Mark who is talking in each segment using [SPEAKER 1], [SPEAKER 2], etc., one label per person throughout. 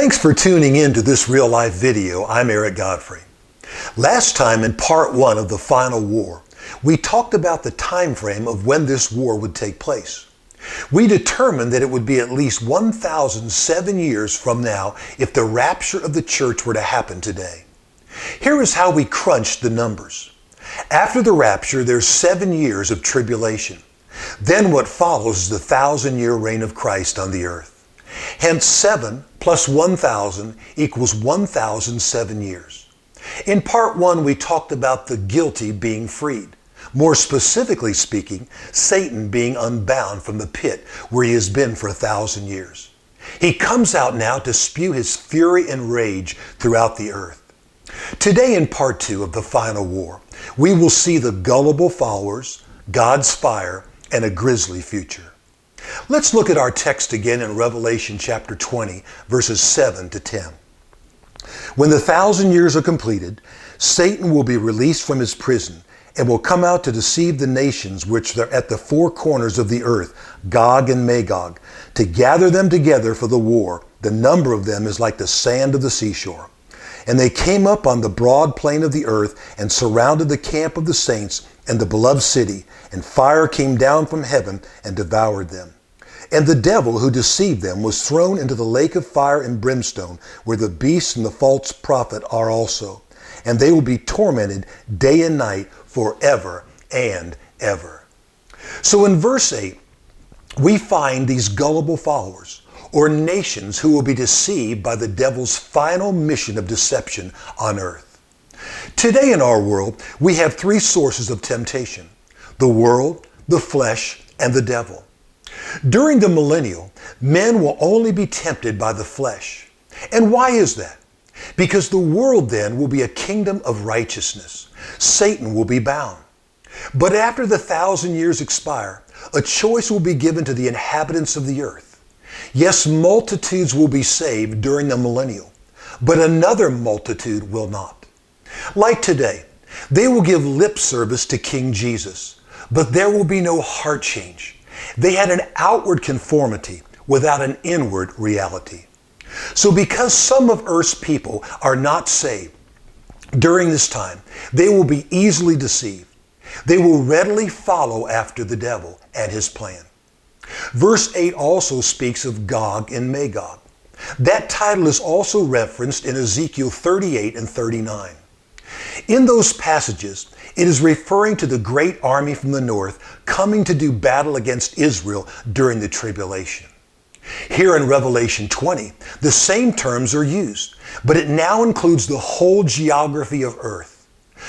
[SPEAKER 1] Thanks for tuning in to this real-life video. I'm Eric Godfrey. Last time in part 1 of the final war, we talked about the time frame of when this war would take place. We determined that it would be at least 1,007 years from now if the rapture of the church were to happen today. Here is how we crunched the numbers. After the rapture, there's 7 years of tribulation. Then what follows is the 1,000-year reign of Christ on the earth. Hence 7 plus 1,000 equals 1,007 years. In part 1, we talked about the guilty being freed. More specifically speaking, Satan being unbound from the pit where he has been for 1,000 years. He comes out now to spew his fury and rage throughout the earth. Today in part 2 of the final war, we will see the gullible followers, God's fire, and a grisly future. Let's look at our text again in Revelation chapter 20, verses 7 to 10. When the 1,000 years are completed, Satan will be released from his prison and will come out to deceive the nations which are at the four corners of the earth, Gog and Magog, to gather them together for the war. The number of them is like the sand of the seashore. And they came up on the broad plain of the earth and surrounded the camp of the saints and the beloved city, and fire came down from heaven and devoured them. And the devil who deceived them was thrown into the lake of fire and brimstone, where the beast and the false prophet are also. And they will be tormented day and night forever and ever. So in verse 8, we find these gullible followers, or nations who will be deceived by the devil's final mission of deception on earth. Today in our world, we have 3 sources of temptation: the world, the flesh, and the devil. During the millennial, men will only be tempted by the flesh. And why is that? Because the world then will be a kingdom of righteousness. Satan will be bound. But after the 1,000 years expire, a choice will be given to the inhabitants of the earth. Yes, multitudes will be saved during the millennial, but another multitude will not. Like today, they will give lip service to King Jesus, but there will be no heart change. They had an outward conformity without an inward reality. So because some of earth's people are not saved during this time, they will be easily deceived. They will readily follow after the devil and his plan. Verse 8 also speaks of Gog and Magog. That title is also referenced in Ezekiel 38 and 39. In those passages, it is referring to the great army from the north coming to do battle against Israel during the tribulation. Here in Revelation 20, the same terms are used, but it now includes the whole geography of earth.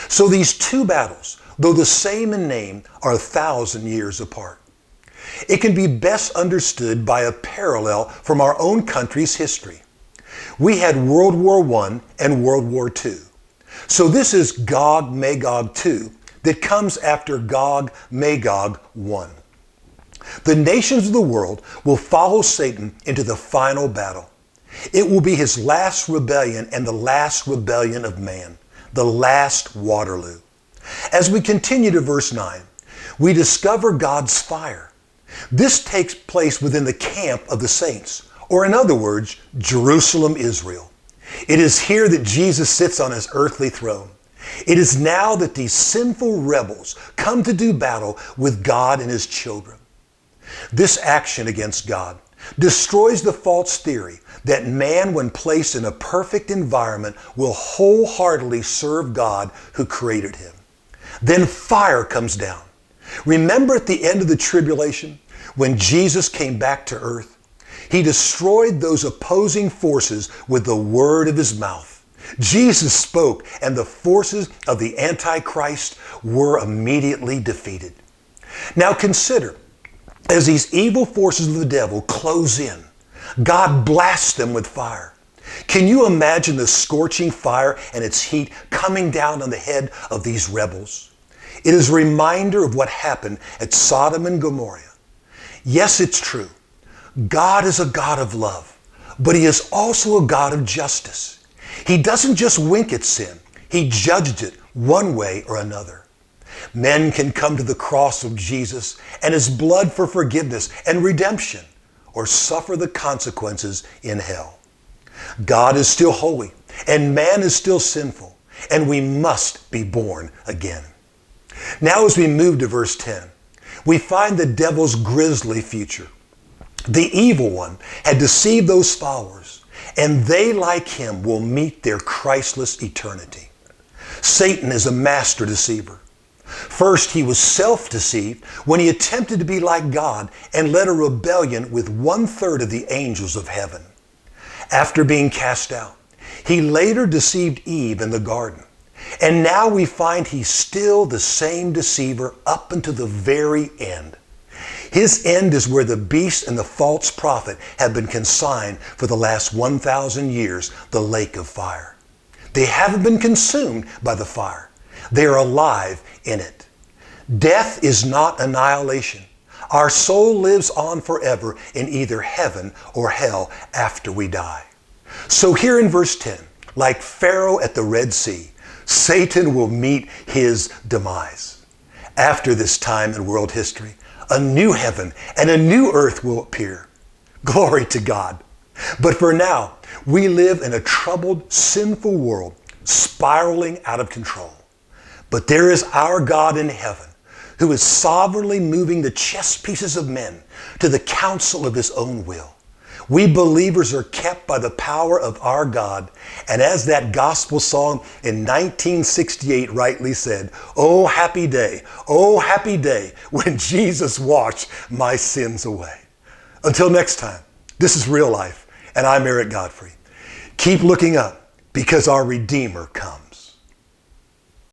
[SPEAKER 1] So these 2 battles, though the same in name, are 1,000 years apart. It can be best understood by a parallel from our own country's history. We had World War I and World War II. So this is Gog Magog 2 that comes after Gog Magog 1. The nations of the world will follow Satan into the final battle. It will be his last rebellion and the last rebellion of man, the last Waterloo. As we continue to verse 9, we discover God's fire. This takes place within the camp of the saints, or in other words, Jerusalem, Israel. It is here that Jesus sits on his earthly throne. It is now that these sinful rebels come to do battle with God and his children. This action against God destroys the false theory that man, when placed in a perfect environment, will wholeheartedly serve God who created him. Then fire comes down. Remember at the end of the tribulation, when Jesus came back to earth? He destroyed those opposing forces with the word of his mouth. Jesus spoke, and the forces of the Antichrist were immediately defeated. Now consider, as these evil forces of the devil close in, God blasts them with fire. Can you imagine the scorching fire and its heat coming down on the head of these rebels? It is a reminder of what happened at Sodom and Gomorrah. Yes, it's true. God is a God of love, but he is also a God of justice. He doesn't just wink at sin. He judged it one way or another. Men can come to the cross of Jesus and his blood for forgiveness and redemption, or suffer the consequences in hell. God is still holy, and man is still sinful, and we must be born again. Now as we move to verse 10, we find the devil's grisly future. The evil one had deceived those followers, and they, like him, will meet their Christless eternity. Satan is a master deceiver. First, he was self-deceived when he attempted to be like God and led a rebellion with 1/3 of the angels of heaven. After being cast out, he later deceived Eve in the garden. And now we find he's still the same deceiver up until the very end. His end is where the beast and the false prophet have been consigned for the last 1,000 years, the lake of fire. They haven't been consumed by the fire. They are alive in it. Death is not annihilation. Our soul lives on forever in either heaven or hell after we die. So here in verse 10, like Pharaoh at the Red Sea, Satan will meet his demise. After this time in world history, a new heaven and a new earth will appear. Glory to God. But for now, we live in a troubled, sinful world, spiraling out of control. But there is our God in heaven, who is sovereignly moving the chess pieces of men to the counsel of his own will. We believers are kept by the power of our God, and as that gospel song in 1968 rightly said, oh happy day, when Jesus washed my sins away. Until next time, this is Real Life, and I'm Eric Godfrey. Keep looking up, because our Redeemer comes.